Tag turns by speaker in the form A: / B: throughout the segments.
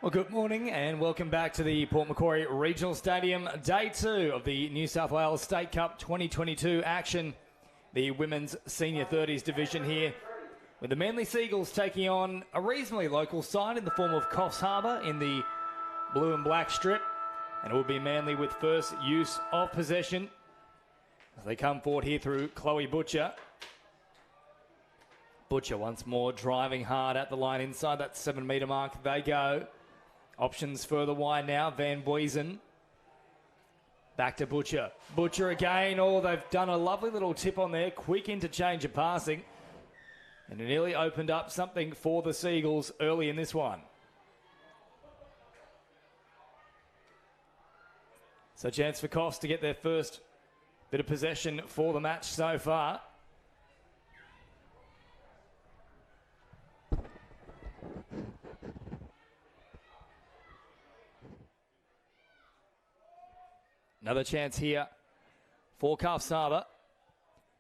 A: Well, good morning and welcome back to the Port Macquarie Regional Stadium. Day 2 of the New South Wales State Cup 2022 action. The Women's Senior 30s division here, with the Manly Seagulls taking on a reasonably local side in the form of Coffs Habour in the blue and black strip. And it will be Manly with first use of possession as they come forward here through Chloe Butcher. Butcher once more driving hard at the line inside that 7 metre mark. They go. Options further wide now. Van Buisen. Back to Butcher. Butcher again. Oh, they've done a lovely little tip on there. Quick interchange of passing. And it nearly opened up something for the Seagulls early in this one. So chance for Coffs to get their first bit of possession for the match so far. Another chance here for Coffs Habour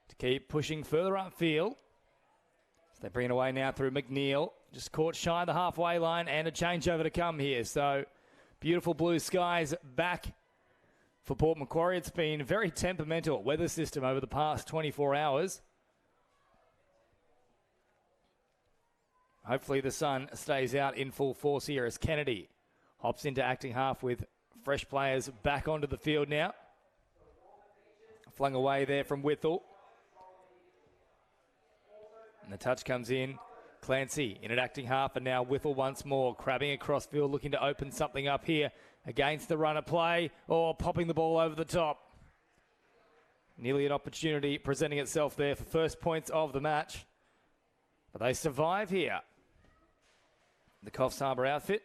A: to keep pushing further upfield. So they bring it away now through McNeil. Just caught shy of the halfway line and a changeover to come here. So beautiful blue skies back for Port Macquarie. It's been a very temperamental weather system over the past 24 hours. Hopefully the sun stays out in full force here as Kennedy hops into acting half with fresh players back onto the field now. Flung away there from Whittle. And the touch comes in. Clancy in an acting half, and now Whittle once more. Crabbing across field, looking to open something up here against the run of play. Or popping the ball over the top. Nearly an opportunity presenting itself there for first points of the match. But they survive here. The Coffs Habour outfit.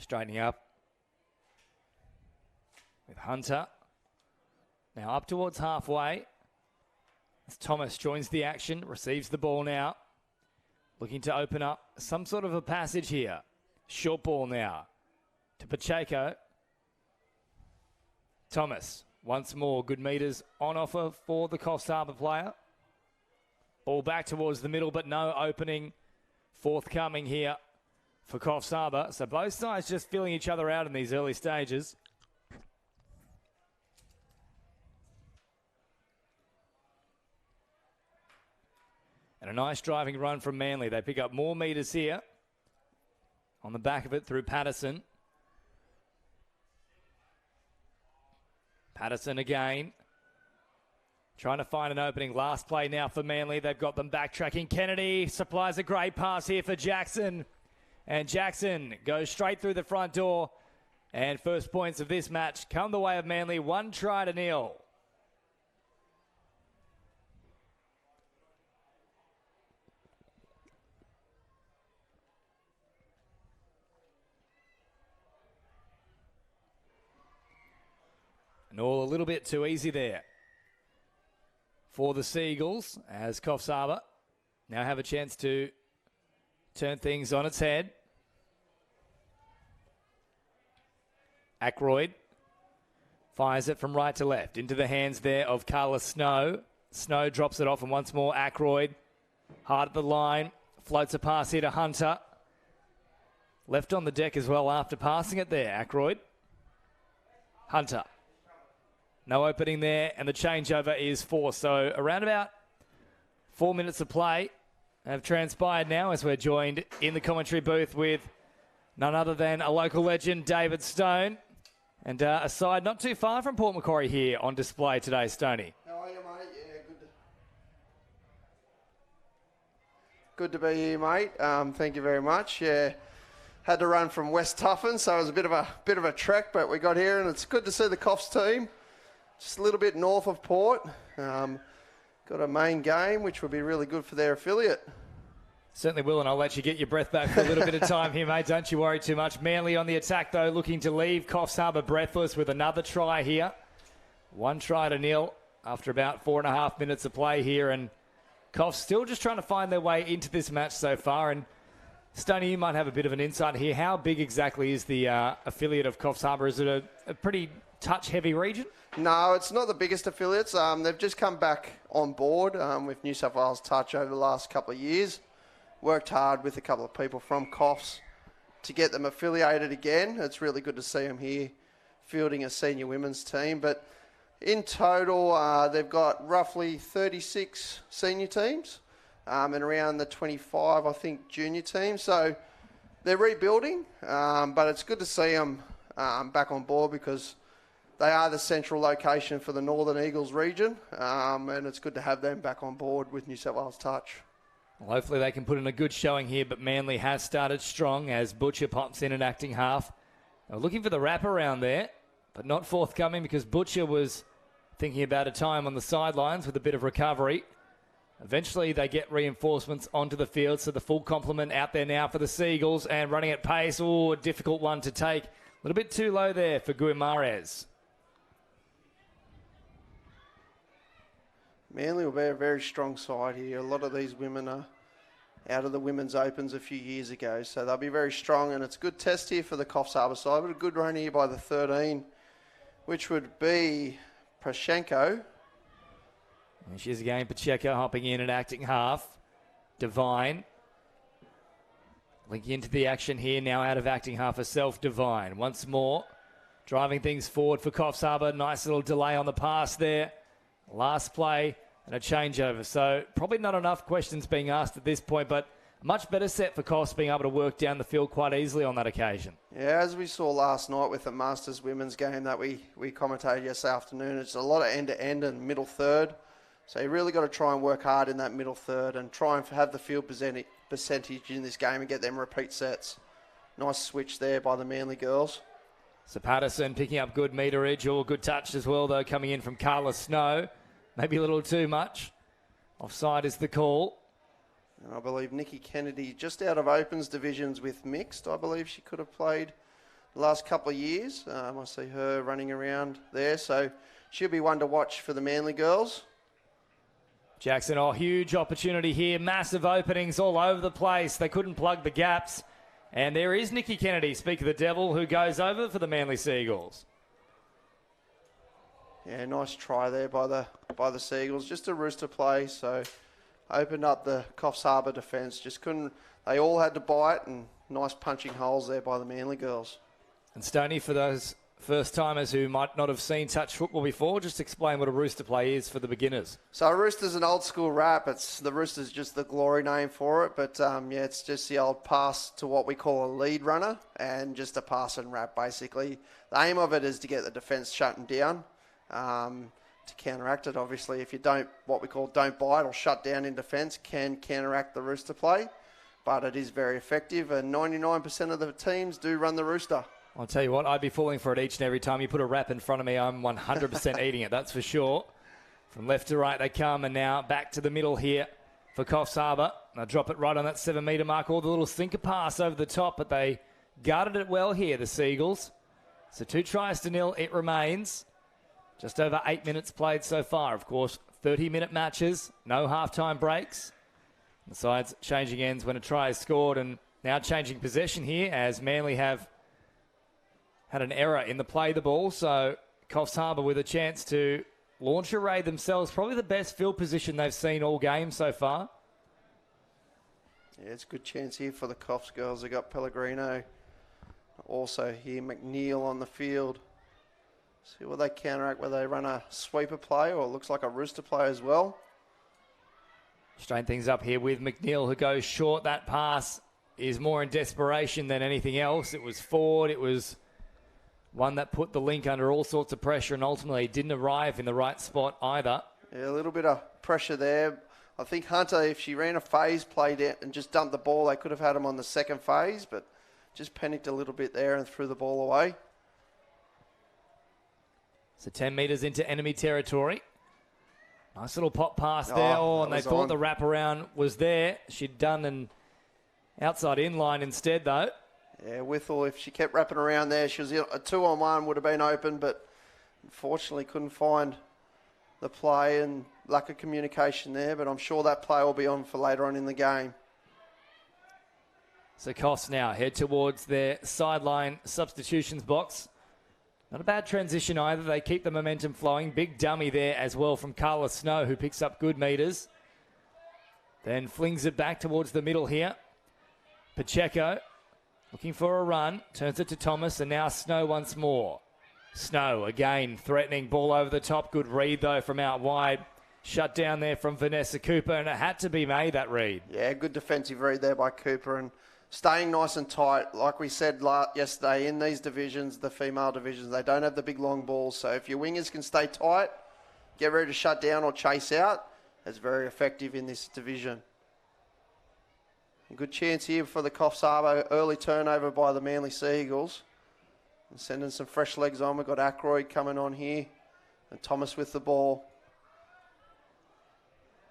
A: Straightening up with Hunter. Now up towards halfway. As Thomas joins the action, receives the ball now. Looking to open up some sort of a passage here. Short ball now to Pacheco. Thomas, once more, good metres on offer for the Coffs Habour player. Ball back towards the middle, but no opening forthcoming here for Coffs Habour. So both sides just feeling each other out in these early stages. And a nice driving run from Manly. They pick up more metres here. On the back of it through Patterson. Patterson again. Trying to find an opening. Last play now for Manly. They've got them backtracking. Kennedy supplies a great pass here for Jackson. And Jackson goes straight through the front door. And first points of this match come the way of Manly. 1-0. And all a little bit too easy there for the Seagulls, as Coffs Habour now have a chance to turn things on its head. Ackroyd fires it from right to left into the hands there of Carla Snow. Snow drops it off, and once more Ackroyd hard at the line, floats a pass here to Hunter. Left on the deck as well after passing it there, Ackroyd. Hunter. No opening there, and the changeover is forced. So around about 4 minutes of play have transpired now as we're joined in the commentary booth with none other than a local legend, David Stone. And a side not too far from Port Macquarie here on display today, Stoney.
B: How are you, mate? Yeah, good to be here, mate. Thank you very much. Yeah, had to run from West Tuffin, so it was a bit of a trek, but we got here, and it's good to see the Coffs team. Just a little bit north of Port. Got a main game, which will be really good for their affiliate.
A: Certainly will, and I'll let you get your breath back for a little bit of time here, mate. Don't you worry too much. Manly on the attack, though, looking to leave Coffs Habour breathless with another try here. 1-0 after about 4.5 minutes of play here, and Coffs still just trying to find their way into this match so far. And Stoney, you might have a bit of an insight here. How big exactly is the affiliate of Coffs Habour? Is it a pretty touch-heavy region?
B: No, it's not the biggest affiliates. They've just come back on board with New South Wales Touch over the last couple of years. worked hard with a couple of people from Coffs to get them affiliated again. It's really good to see them here fielding a senior women's team. But in total, they've got roughly 36 senior teams and around the 25, I think, junior teams. So they're rebuilding, but it's good to see them back on board because they are the central location for the Northern Eagles region, and it's good to have them back on board with New South Wales Touch.
A: Well, hopefully they can put in a good showing here, but Manly has started strong as Butcher pops in at acting half. They're looking for the wraparound there, but not forthcoming because Butcher was thinking about a time on the sidelines with a bit of recovery. Eventually they get reinforcements onto the field, so the full complement out there now for the Seagulls and running at pace. Oh, a difficult one to take. A little bit too low there for Guimarães.
B: Manly will be a very strong side here. A lot of these women are out of the Women's Opens a few years ago, so they'll be very strong, and it's a good test here for the Coffs Harbour side, but a good run here by the 13, which would be Prashenko.
A: And she's again Pacheco hopping in and acting half. Devine linking into the action here, now out of acting half herself. Devine once more driving things forward for Coffs Harbour. Nice little delay on the pass there. Last play and a changeover. So probably not enough questions being asked at this point, but a much better set for Coffs being able to work down the field quite easily on that occasion.
B: Yeah, as we saw last night with the Masters women's game that we commentated yesterday afternoon, it's a lot of end-to-end and middle third. So you really got to try and work hard in that middle third and try and have the field percentage in this game and get them repeat sets. Nice switch there by the Manly girls.
A: So Patterson picking up good meterage, or good touch as well, though, coming in from Carla Snow. Maybe a little too much. Offside is the call.
B: And I believe Nikki Kennedy just out of Opens divisions with mixed. I believe she could have played the last couple of years. I see her running around there. So she'll be one to watch for the Manly girls.
A: Jackson, huge opportunity here. Massive openings all over the place. They couldn't plug the gaps. And there is Nikki Kennedy, speak of the devil, who goes over for the Manly Seagulls.
B: Yeah, nice try there by the Seagulls. Just a rooster play, so opened up the Coffs Harbour defence. Just couldn't. They all had to bite, and nice punching holes there by the Manly girls.
A: And Stoney, for those first-timers who might not have seen touch football before, just explain what a rooster play is for the beginners.
B: So a rooster's an old-school rap. The rooster's just the glory name for it, but yeah, it's just the old pass to what we call a lead runner, and just a pass and wrap, basically. The aim of it is to get the defence shutting down. To counteract it, obviously, if you don't bite or shut down in defence, can counteract the rooster play, but it is very effective, and 99% of the teams do run the rooster.
A: I'll tell you what, I'd be falling for it each and every time you put a wrap in front of me. I'm 100% eating it, that's for sure. From left to right they come, and now back to the middle here for Coffs Harbour. They'll drop it right on that 7-metre mark, all the little sinker pass over the top, but they guarded it well here, the Seagulls. So 2-0 it remains. Just over 8 minutes played so far, of course. 30-minute matches, no halftime breaks. The sides changing ends when a try is scored, and now changing possession here as Manly have had an error in the play the ball. So Coffs Harbour with a chance to launch a raid themselves. Probably the best field position they've seen all game so far.
B: Yeah, it's a good chance here for the Coffs girls. They got Pellegrino. Also here, McNeil on the field. See will they counteract, whether they run a sweeper play or it looks like a rooster play as well.
A: Straighten things up here with McNeil, who goes short. That pass is more in desperation than anything else. It was forward. It was one that put the link under all sorts of pressure and ultimately didn't arrive in the right spot either.
B: Yeah, a little bit of pressure there. I think Hunter, if she ran a phase play down and just dumped the ball, they could have had him on the second phase, but just panicked a little bit there and threw the ball away.
A: So 10 metres into enemy territory. Nice little pop pass there. And they thought the wraparound was there. She'd done an outside in line instead, though.
B: Yeah, Whittle, if she kept wrapping around there, she was a 2-on-1 would have been open, but unfortunately couldn't find the play and lack of communication there. But I'm sure that play will be on for later on in the game.
A: So Coffs now head towards their sideline substitutions box. Not a bad transition either. They keep the momentum flowing. Big dummy there as well from Carla Snow, who picks up good metres. Then flings it back towards the middle here. Pacheco looking for a run. Turns it to Thomas, and now Snow once more. Snow again threatening, ball over the top. Good read though from out wide. Shut down there from Vanessa Cooper, and it had to be made, that read.
B: Yeah, good defensive read there by Cooper, and staying nice and tight. Like we said yesterday, in these divisions, the female divisions, they don't have the big long balls. So if your wingers can stay tight, get ready to shut down or chase out, it's very effective in this division. A good chance here for the Coffs Harbour. Early turnover by the Manly Sea Eagles. And sending some fresh legs on. We've got Ackroyd coming on here. And Thomas with the ball.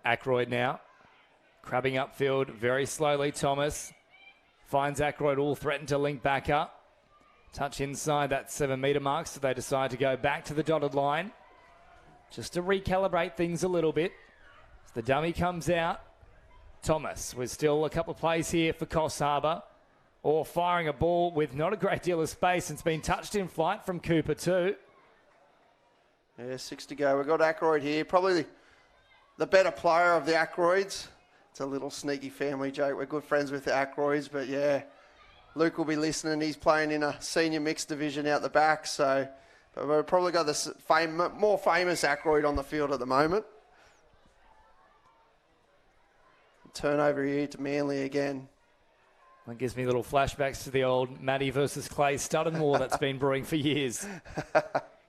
A: Ackroyd now. Crabbing upfield very slowly. Thomas finds Ackroyd, all threatened to link back up. Touch inside that 7 metre mark, so they decide to go back to the dotted line. Just to recalibrate things a little bit. As the dummy comes out. Thomas with still a couple of plays here for Coffs Harbour. Or firing a ball with not a great deal of space. It's been touched in flight from Cooper too.
B: Yeah, 6 to go. We've got Ackroyd here. Probably the better player of the Ackroyds. It's a little sneaky family joke. We're good friends with the Ackroyds, but yeah, Luke will be listening. He's playing in a senior mixed division out the back, so but we've probably got the more famous Ackroyd on the field at the moment. Turnover here to Manly again.
A: That gives me little flashbacks to the old Maddie versus Clay Studden war that's been brewing for years.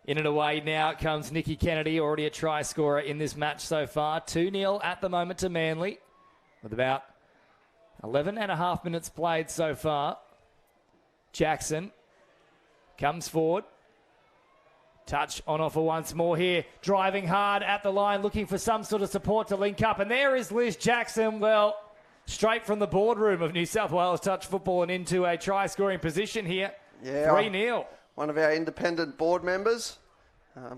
A: In and away now comes Nikki Kennedy, already a try scorer in this match so far. 2-0 at the moment to Manly, with about 11 and a half minutes played so far. Jackson comes forward. Touch on offer once more here. Driving hard at the line, looking for some sort of support to link up. And there is Liz Jackson. Well, straight from the boardroom of New South Wales Touch Football and into a try-scoring position here.
B: Yeah,
A: 3-0.
B: One of our independent board members.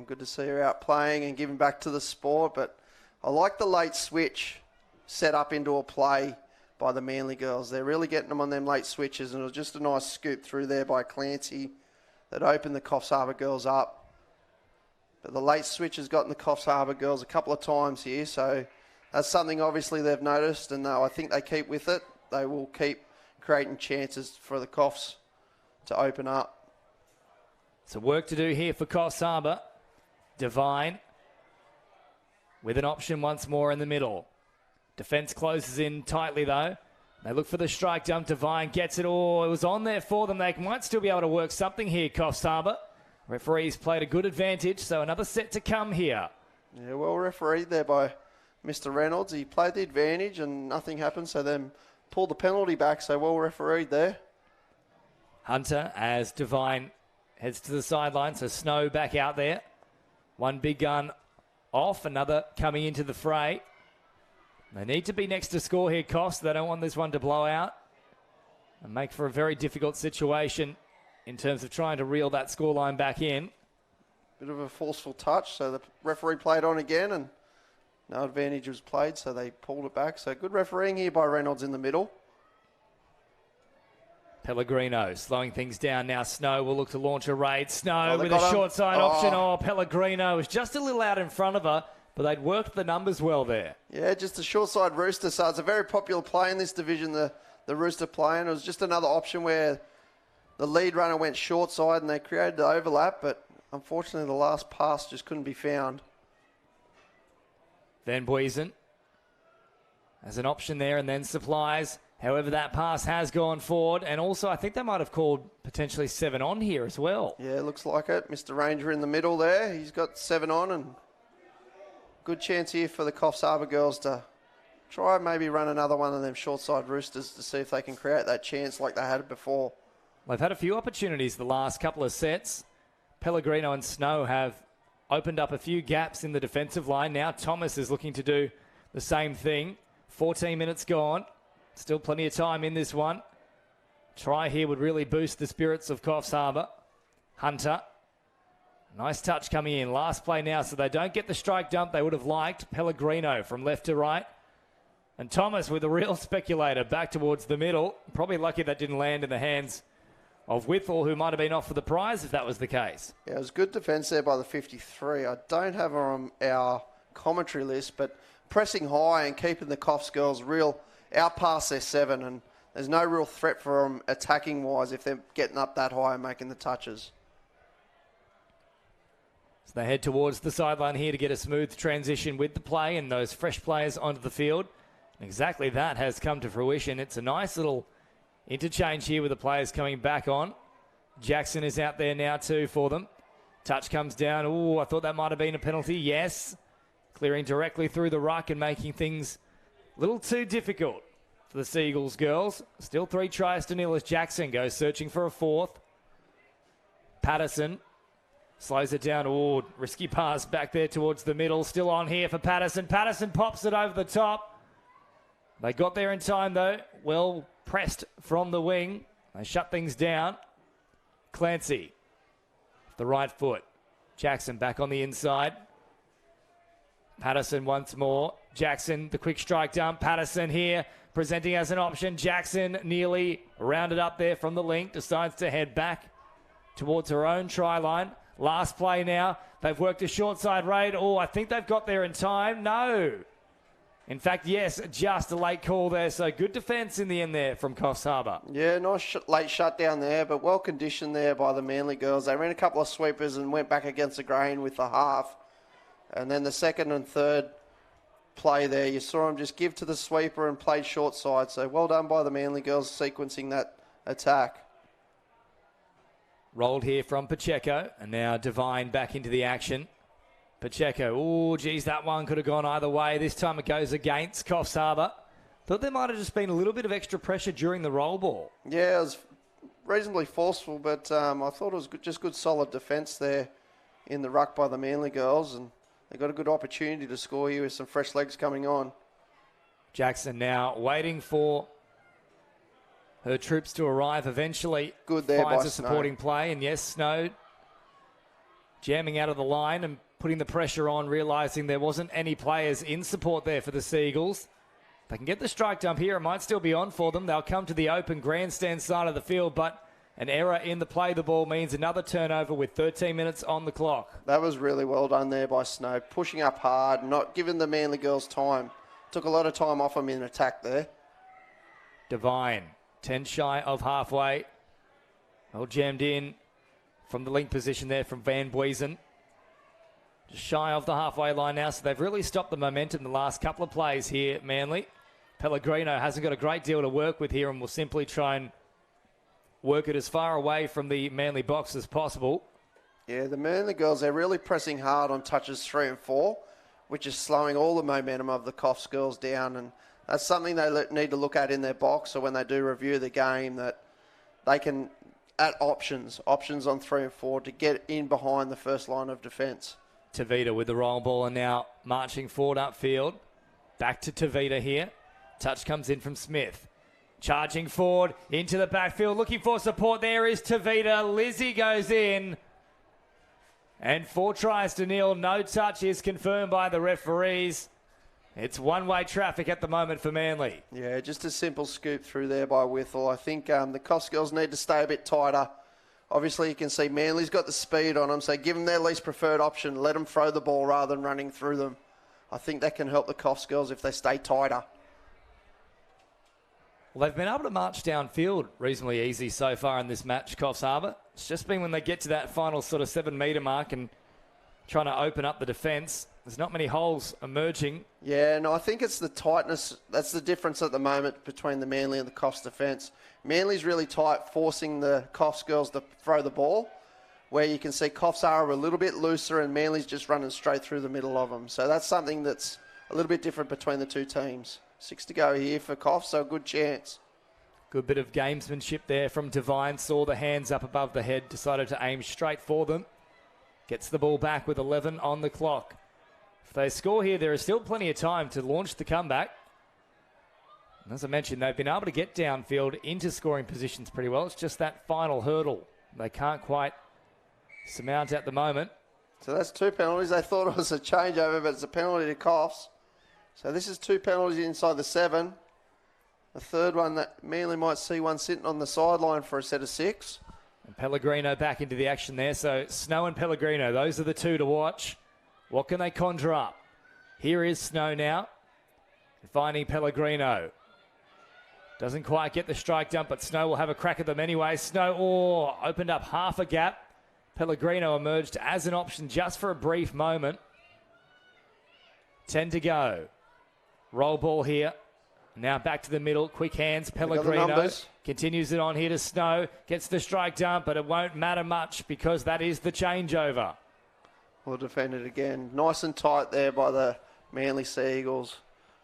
B: Good to see her out playing and giving back to the sport. But I like the late switch set up into a play by the Manly girls. They're really getting them on them late switches, and it was just a nice scoop through there by Clancy that opened the Coffs Harbour girls up. But the late switch has gotten the Coffs Harbour girls a couple of times here, so that's something obviously they've noticed, and I think they keep with it. They will keep creating chances for the Coffs to open up.
A: So work to do here for Coffs Harbour. Devine with an option once more in the middle. Defence closes in tightly though. They look for the strike dump. Devine gets it. Oh, it was on there for them. They might still be able to work something here, Coffs Harbour. Referees played a good advantage, so another set to come here.
B: Yeah, well refereed there by Mr. Reynolds. He played the advantage and nothing happened, so then pulled the penalty back, so well refereed there.
A: Hunter as Devine heads to the sideline, so Snow back out there. One big gun off, another coming into the fray. They need to be next to score here, Coffs. They don't want this one to blow out and make for a very difficult situation in terms of trying to reel that scoreline back in.
B: Bit of a forceful touch, so the referee played on again and no advantage was played, so they pulled it back. So good refereeing here by Reynolds in the middle.
A: Pellegrino slowing things down now. Snow will look to launch a raid. Snow with a short side option. Oh, Pellegrino was just a little out in front of her, but they'd worked the numbers well there. Yeah,
B: just a short side rooster. So it's a very popular play in this division, the rooster play, and it was just another option where the lead runner went short side and they created the overlap, but unfortunately the last pass just couldn't be found.
A: Van Buisen as an option there and then supplies. However, that pass has gone forward, and also I think they might have called potentially 7 on here as well.
B: Yeah, looks like it. Mr. Ranger in the middle there. He's got 7 on, and good chance here for the Coffs Harbour girls to try and maybe run another one of them short side roosters to see if they can create that chance like they had before.
A: They've had a few opportunities the last couple of sets. Pellegrino and Snow have opened up a few gaps in the defensive line. Now Thomas is looking to do the same thing. 14 minutes gone. Still plenty of time in this one. Try here would really boost the spirits of Coffs Harbour. Hunter. Nice touch coming in. Last play now, so they don't get the strike dump they would have liked. Pellegrino from left to right. And Thomas with a real speculator back towards the middle. Probably lucky that didn't land in the hands of Whittle, who might have been off for the prize if that was the case.
B: Yeah, it was good defence there by the 53. I don't have her on our commentary list, but pressing high and keeping the Coffs girls real out past their 7, and there's no real threat for them attacking-wise if they're getting up that high and making the touches.
A: So they head towards the sideline here to get a smooth transition with the play and those fresh players onto the field. And exactly that has come to fruition. It's a nice little interchange here with the players coming back on. Jackson is out there now too for them. Touch comes down. Oh, I thought that might have been a penalty. Yes. Clearing directly through the ruck and making things a little too difficult for the Seagulls girls. Still 3 tries to nil as Jackson goes searching for a 4th. Patterson slows it down. Oh, risky pass back there towards the middle. Still on here for Patterson. Patterson pops it over the top. They got there in time though. Well pressed from the wing. They shut things down. Clancy, the right foot. Jackson back on the inside. Patterson once more. Jackson, the quick strike dump. Patterson here, presenting as an option. Jackson nearly rounded up there from the link. Decides to head back towards her own try line. Last play now. They've worked a short side raid. Oh, I think they've got there in time. No. In fact, yes, just a late call there. So good defence in the end there from Coffs Harbour.
B: Yeah, nice late shutdown there, but well conditioned there by the Manly girls. They ran a couple of sweepers and went back against the grain with the half. And then the second and third play there, you saw them just give to the sweeper and played short side. So well done by the Manly girls sequencing that attack.
A: Rolled here from Pacheco, and now Devine back into the action. Pacheco, oh, geez, that one could have gone either way. This time it goes against Coffs Harbour. Thought there might have just been a little bit of extra pressure during the roll ball.
B: Yeah, it was reasonably forceful, but I thought it was just good solid defence there in the ruck by the Manly girls, and they got a good opportunity to score here with some fresh legs coming on.
A: Jackson now waiting for her troops to arrive eventually.
B: Good there
A: finds
B: by
A: a supporting play, and yes, Snow jamming out of the line and putting the pressure on, realising there wasn't any players in support there for the Seagulls. They can get the strike dump here. It might still be on for them. They'll come to the open grandstand side of the field, but an error in the play the ball means another turnover with 13 minutes on the clock.
B: That was really well done there by Snow. Pushing up hard, not giving the Manly girls time. Took a lot of time off them in attack there.
A: Devine, 10 shy of halfway. Well jammed in from the link position there from Van Buisen. Just shy of the halfway line now, so they've really stopped the momentum the last couple of plays here, Manly. Pellegrino hasn't got a great deal to work with here and will simply try and work it as far away from the Manly box as possible.
B: Yeah, the Manly girls, they're really pressing hard on touches 3 and 4, which is slowing all the momentum of the Coffs girls down, and that's something they need to look at in their box, or when they do review the game, that they can add options on 3 and 4 to get in behind the first line of defence.
A: Tavita with the roll ball and now marching forward upfield. Back to Tavita here. Touch comes in from Smith. Charging forward into the backfield. Looking for support. There is Tavita. Lizzie goes in. And 4 tries to nil. No touch is confirmed by the referees. It's one-way traffic at the moment for Manly.
B: Yeah, just a simple scoop through there by Whittle. I think the Coffs girls need to stay a bit tighter. Obviously, you can see Manly's got the speed on them, so give them their least preferred option. Let them throw the ball rather than running through them. I think that can help the Coffs girls if they stay tighter.
A: Well, they've been able to march downfield reasonably easy so far in this match, Coffs Harbour. It's just been when they get to that final sort of 7-metre mark and trying to open up the defence. There's not many holes emerging.
B: Yeah, no, I think it's the tightness. That's the difference at the moment between the Manly and the Coffs defence. Manly's really tight, forcing the Coffs girls to throw the ball, where you can see Coffs are a little bit looser and Manly's just running straight through the middle of them. So that's something that's a little bit different between the two teams. 6 to go here for Coffs, so a good chance.
A: Good bit of gamesmanship there from Devine. Saw the hands up above the head, decided to aim straight for them. Gets the ball back with 11 on the clock. If they score here, there is still plenty of time to launch the comeback. And as I mentioned, they've been able to get downfield into scoring positions pretty well. It's just that final hurdle they can't quite surmount at the moment.
B: So that's 2 penalties. They thought it was a changeover, but it's a penalty to Coffs. So this is 2 penalties inside the 7. The third one that Manly might see one sitting on the sideline for a set of 6.
A: And Pellegrino back into the action there. So Snow and Pellegrino, those are the 2 to watch. What can they conjure up? Here is Snow now. finding Pellegrino. Doesn't quite get the strike dump, but Snow will have a crack at them anyway. Snow opened up half a gap. Pellegrino emerged as an option just for a brief moment. 10 to go. Roll ball here. Now back to the middle. Quick hands. Pellegrino continues it on here to Snow. Gets the strike dump, but it won't matter much because that is the changeover.
B: We'll defend it again. Nice and tight there by the Manly Seagulls.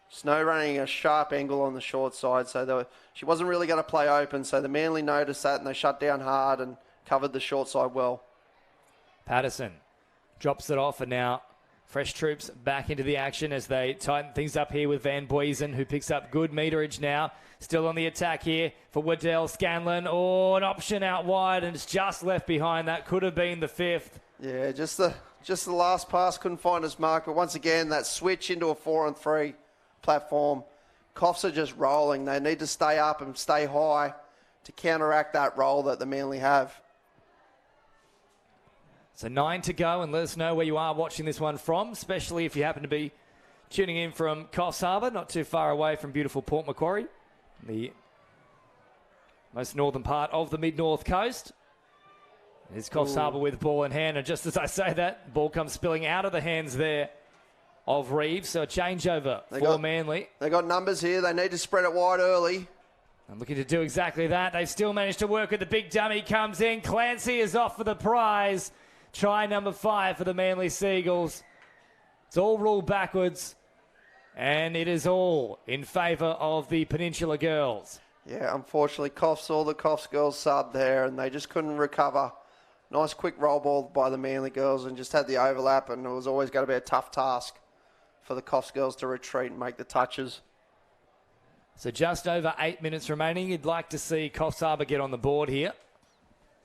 B: Snow running a sharp angle on the short side, so she wasn't really going to play open, so the Manly noticed that and they shut down hard and covered the short side well.
A: Patterson drops it off, and now fresh troops back into the action as they tighten things up here with Van Buisen, who picks up good meterage now. Still on the attack here for Waddell Scanlon. An option out wide, and it's just left behind. That could have been the fifth.
B: Yeah, just the last pass couldn't find his mark, but once again, that switch into a 4-on-3 platform. Coffs are just rolling. They need to stay up and stay high to counteract that roll that the Manly have.
A: So 9 to go, and let us know where you are watching this one from, especially if you happen to be tuning in from Coffs Harbour, not too far away from beautiful Port Macquarie, the most northern part of the mid-north coast. It's Coffs Harbour with ball in hand, and just as I say that, ball comes spilling out of the hands there of Reeves, so a changeover for Manly.
B: They got numbers here. They need to spread it wide early.
A: And looking to do exactly that. They've still managed to work with the big dummy. Comes in. Clancy is off for the prize. Try number 5 for the Manly Seagulls. It's all ruled backwards, and it is all in favour of the Peninsula girls.
B: Yeah, unfortunately, all the Coffs girls subbed there, and they just couldn't recover. Nice quick roll ball by the Manly girls, and just had the overlap, and it was always going to be a tough task for the Coffs girls to retreat and make the touches.
A: So just over 8 minutes remaining. You'd like to see Coffs Harbour get on the board here.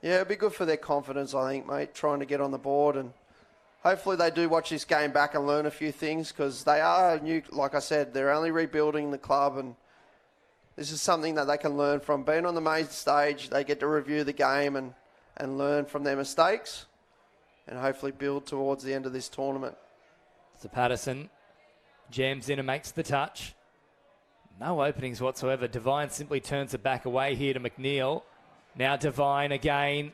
B: Yeah, it'd be good for their confidence, I think, mate, trying to get on the board. And hopefully they do watch this game back and learn a few things, because they are new. Like I said, they're only rebuilding the club, and this is something that they can learn from. Being on the main stage, they get to review the game and learn from their mistakes and hopefully build towards the end of this tournament.
A: So Patterson jams in and makes the touch. No openings whatsoever. Devine simply turns it back away here to McNeil. Now Devine again.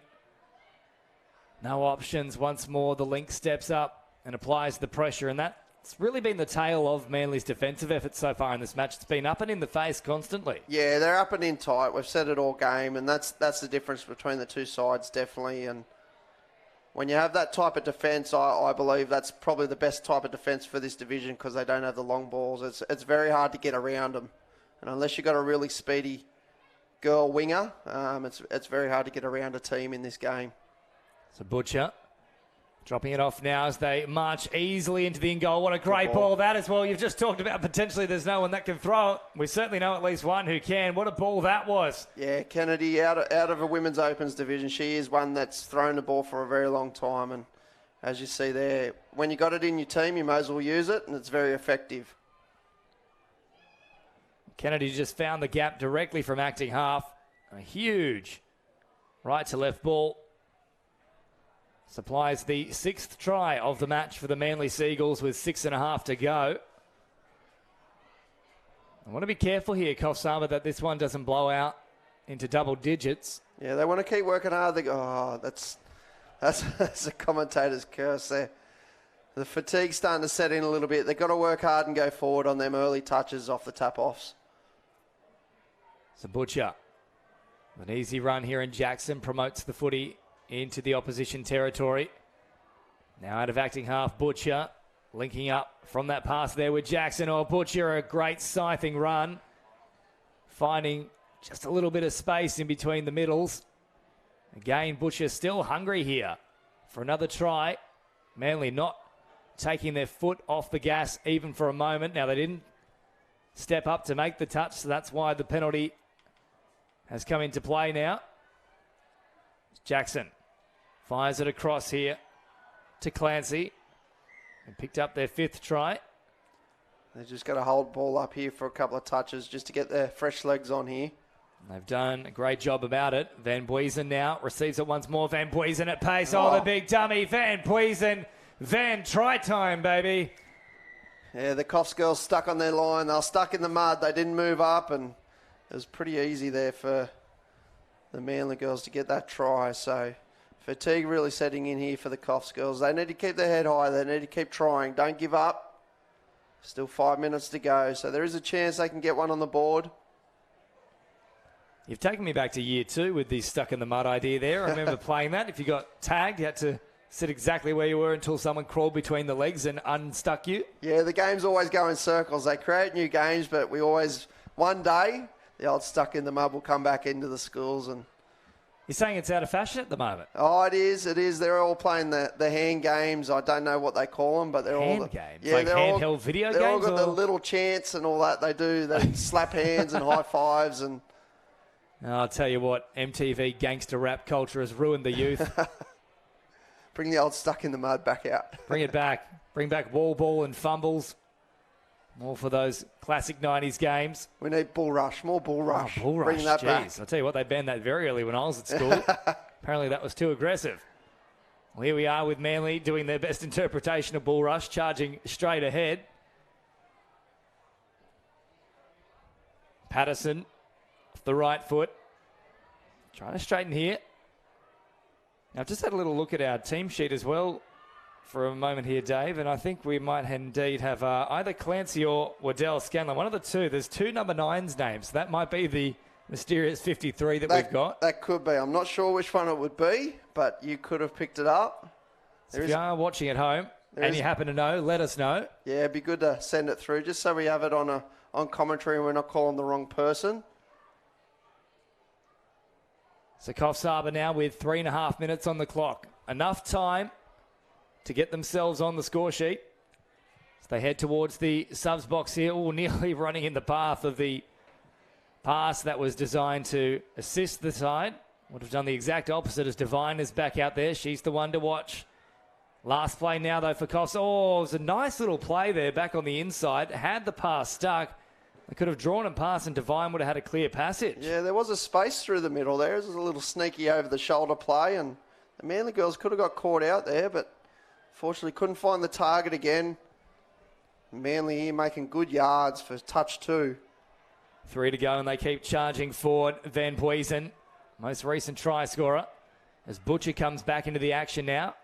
A: No options. Once more, the link steps up and applies the pressure. And that's really been the tale of Manly's defensive efforts so far in this match. It's been up and in the face constantly.
B: Yeah, they're up and in tight. We've said it all game, and that's the difference between the two sides, definitely. And when you have that type of defence, I believe that's probably the best type of defence for this division, because they don't have the long balls. It's very hard to get around them. And unless you've got a really speedy girl winger, it's very hard to get around a team in this game.
A: So Butcher dropping it off now as they march easily into the in goal. What a great ball that as well. You've just talked about potentially there's no one that can throw it. We certainly know at least one who can. What a ball that was.
B: Yeah, Kennedy out of a women's opens division. She is one that's thrown the ball for a very long time. And as you see there, when you got it in your team, you may as well use it, and it's very effective.
A: Kennedy just found the gap directly from acting half. A huge right to left ball. Supplies the 6th try of the match for the Manly Seagulls with 6.5 to go. I want to be careful here, Coffs Harbour, that this one doesn't blow out into double digits.
B: Yeah, they want to keep working hard. They go, that's a commentator's curse there. The fatigue's starting to set in a little bit. They've got to work hard and go forward on them early touches off the tap-offs.
A: So Butcher, an easy run here, and Jackson promotes the footy into the opposition territory. Now out of acting half, Butcher linking up from that pass there with Jackson. Butcher, a great scything run, finding just a little bit of space in between the middles. Again, Butcher still hungry here for another try. Manly not taking their foot off the gas even for a moment. Now, they didn't step up to make the touch, so that's why the penalty has come into play now. Jackson fires it across here to Clancy, and picked up their 5th try.
B: They've just got to hold ball up here for a couple of touches just to get their fresh legs on here.
A: They've done a great job about it. Van Buisen now receives it once more. Van Buisen at pace. The big dummy. Van Buisen. Van, try time, baby.
B: Yeah, the Coffs girls stuck on their line. They were stuck in the mud. They didn't move up, and it was pretty easy there for the Manly girls to get that try. So fatigue really setting in here for the Coffs girls. They need to keep their head high. They need to keep trying. Don't give up. Still 5 minutes to go. So there is a chance they can get one on the board.
A: You've taken me back to year 2 with the stuck in the mud idea there. I remember playing that. If you got tagged, you had to sit exactly where you were until someone crawled between the legs and unstuck you.
B: Yeah, the games always go in circles. They create new games, but we always, one day, the old stuck in the mud will come back into the schools. And
A: you're saying it's out of fashion at the moment?
B: Oh, it is. It is. They're all playing the hand games. I don't know what they call them, but they're all
A: hand games. Yeah, like handheld video games.
B: They're all got the little chants and all that. They do. They slap hands and high fives and.
A: I'll tell you what, MTV gangster rap culture has ruined the youth.
B: Bring the old stuck in the mud back out.
A: Bring it back. Bring back wall ball and fumbles. More for those classic 90s games.
B: We need bull rush. More bull rush.
A: Oh, bull rush.
B: Bring that back.
A: I'll tell you what, they banned that very early when I was at school. Apparently that was too aggressive. Well, here we are with Manly doing their best interpretation of bull rush, charging straight ahead. Patterson, off the right foot. Trying to straighten here. Now, I've just had a little look at our team sheet as well for a moment here, Dave, and I think we might indeed have either Clancy or Waddell Scanlon. One of the two. There's 2 number 9s names. That might be the mysterious 53 that we've got.
B: That could be. I'm not sure which one it would be, but you could have picked it up.
A: So if you are watching at home and you happen to know, let us know.
B: Yeah, it'd be good to send it through just so we have it on commentary and we're not calling the wrong person.
A: So Coffs Harbour now with 3.5 minutes on the clock. Enough time to get themselves on the score sheet. So they head towards the subs box here. Oh, nearly running in the path of the pass that was designed to assist the side. Would have done the exact opposite as Devine is back out there. She's the one to watch. Last play now, though, for Coffs. Oh, it was a nice little play there back on the inside. Had the pass stuck. They could have drawn and passed, and Devine would have had a clear passage.
B: Yeah, there was a space through the middle there. It was a little sneaky over-the-shoulder play, and the Manly girls could have got caught out there, but fortunately couldn't find the target again. Manly here making good yards for touch 2.
A: 3 to go, and they keep charging forward. Van Buisen, most recent try scorer, as Butcher comes back into the action now.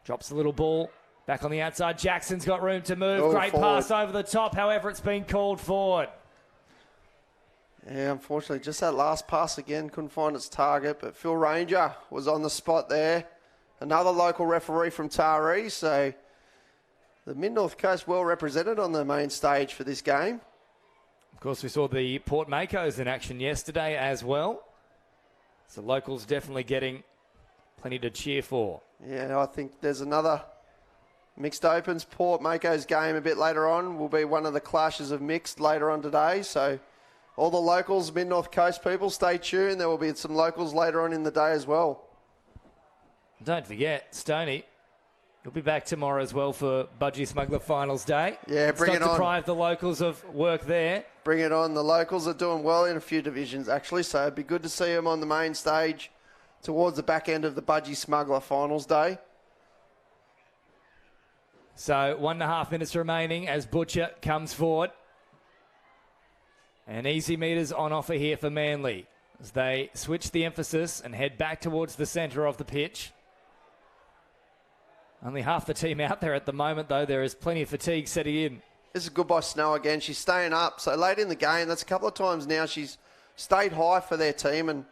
A: Drops the little ball. Back on the outside, Jackson's got room to move. Great forward. Pass over the top, however, it's been called forward.
B: Yeah, unfortunately, just that last pass again, couldn't find its target, but Phil Ranger was on the spot there. Another local referee from Taree, so the Mid-North Coast well represented on the main stage for this game.
A: Of course, we saw the Port Makos in action yesterday as well. So locals definitely getting plenty to cheer for.
B: Yeah, I think there's another mixed opens. Port Mako's game a bit later on will be one of the clashes of mixed later on today. So all the locals, Mid-North Coast people, stay tuned. There will be some locals later on in the day as well.
A: Don't forget, Stoney, you'll be back tomorrow as well for Budgie Smuggler Finals Day.
B: Yeah, bring it on.
A: Deprive the locals of work there.
B: Bring it on. The locals are doing well in a few divisions, actually, so it'd be good to see them on the main stage towards the back end of the Budgie Smuggler Finals Day.
A: So 1.5 minutes remaining as Butcher comes forward. And easy meters on offer here for Manly as they switch the emphasis and head back towards the centre of the pitch. Only half the team out there at the moment, though. There is plenty of fatigue setting in.
B: This is good by Snow again. She's staying up. So late in the game, that's a couple of times now she's stayed high for their team, and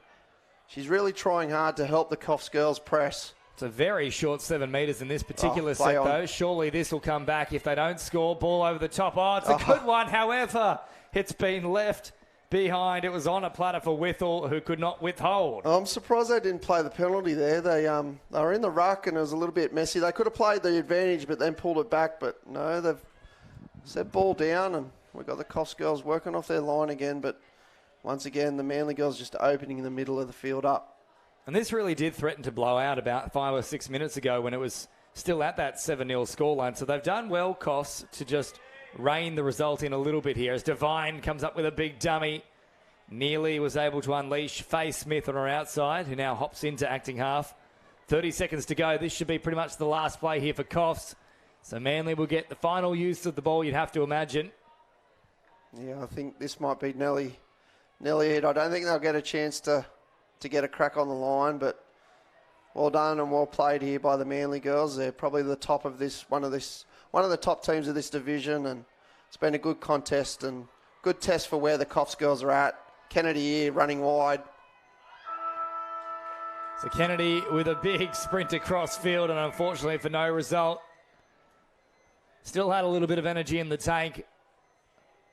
B: she's really trying hard to help the Coffs girls press.
A: It's a very short 7 metres in this particular set, though. Surely this will come back if they don't score. Ball over the top. Oh, it's a good one. However, it's been left behind. It was on a platter for Withall, who could not withhold.
B: I'm surprised they didn't play the penalty there. They were in the ruck and it was a little bit messy. They could have played the advantage but then pulled it back. But no, they've set ball down and we've got the Coffs girls working off their line again. But once again, the Manly girls just opening in the middle of the field up.
A: And this really did threaten to blow out about 5 or 6 minutes ago when it was still at that 7-0 scoreline. So they've done well, Coffs, to just rein the result in a little bit here as Devine comes up with a big dummy. Nearly was able to unleash Faye Smith on her outside, who now hops into acting half. 30 seconds to go. This should be pretty much the last play here for Coffs. So Manly will get the final use of the ball, you'd have to imagine.
B: Yeah, I think this might be nearly it. I don't think they'll get a chance to get a crack on the line, but well done and well played here by the Manly girls. They're probably the top of one of the top teams of this division, and it's been a good contest and good test for where the Coffs girls are at. Kennedy here running wide.
A: So Kennedy with a big sprint across field, and unfortunately for no result. Still had a little bit of energy in the tank,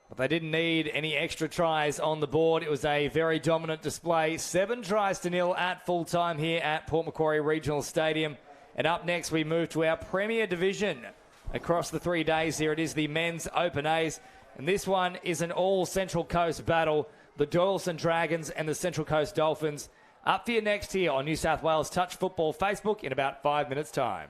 A: but they didn't need any extra tries on the board. It was a very dominant display. 7-0 at full time here at Port Macquarie Regional Stadium. And up next, we move to our Premier Division. Across the 3 days here, it is the Men's Open A's. And this one is an all Central Coast battle. The Doyleson Dragons and the Central Coast Dolphins. Up for you next here on New South Wales Touch Football Facebook in about 5 minutes' time.